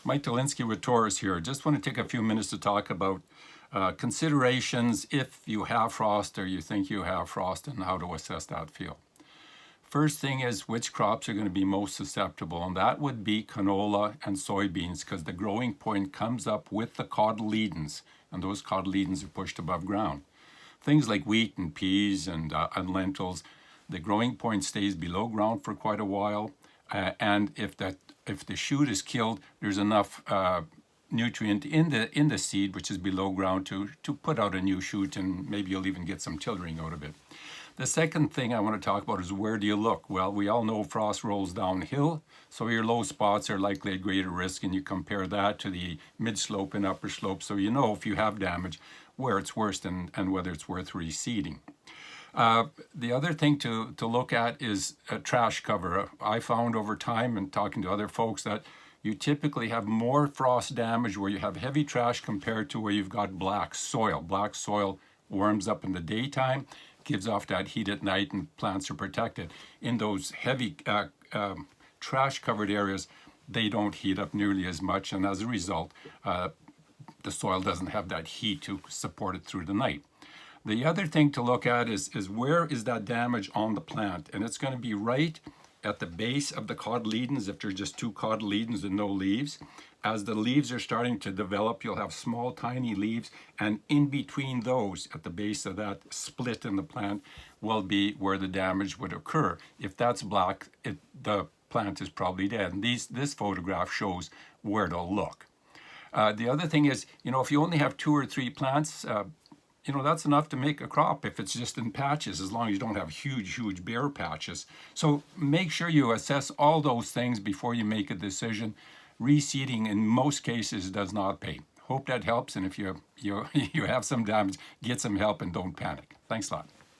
Mike Dolinski with Taurus here. Just want to take a few minutes to talk about considerations if you have frost or you think you have frost and how to assess that field. First thing is which crops are going to be most susceptible, and that would be canola and soybeans because the growing point comes up with the cotyledons, and those cotyledons are pushed above ground. Things like wheat and peas and lentils, the growing point stays below ground for quite a while, and if the shoot is killed, there's enough nutrient in the seed, which is below ground, to put out a new shoot, and maybe you'll even get some tillering out of it. The second thing I want to talk about is where do you look? Well, we all know frost rolls downhill, so your low spots are likely at greater risk, and you compare that to the mid-slope and upper slope, so you know if you have damage, where it's worst and whether it's worth reseeding. The other thing to look at is a trash cover. I found over time and talking to other folks that you typically have more frost damage where you have heavy trash compared to where you've got black soil. Black soil warms up in the daytime, gives off that heat at night, and plants are protected. In those heavy trash covered areas, they don't heat up nearly as much, and as a result, the soil doesn't have that heat to support it through the night. The other thing to look at is where is that damage on the plant, and it's going to be right at the base of the cotyledons if there's just two cotyledons and no leaves. As the leaves are starting to develop, you'll have small tiny leaves, and in between those at the base of that split in the plant will be where the damage would occur. If that's black, the plant is probably dead, and this photograph shows where to look. The other thing is, if you only have 2 or 3 plants, that's enough to make a crop if it's just in patches, as long as you don't have huge bare patches. So make sure you assess all those things before you make a decision. Reseeding in most cases does not pay. Hope that helps, and if you have some damage, get some help and don't panic. Thanks a lot.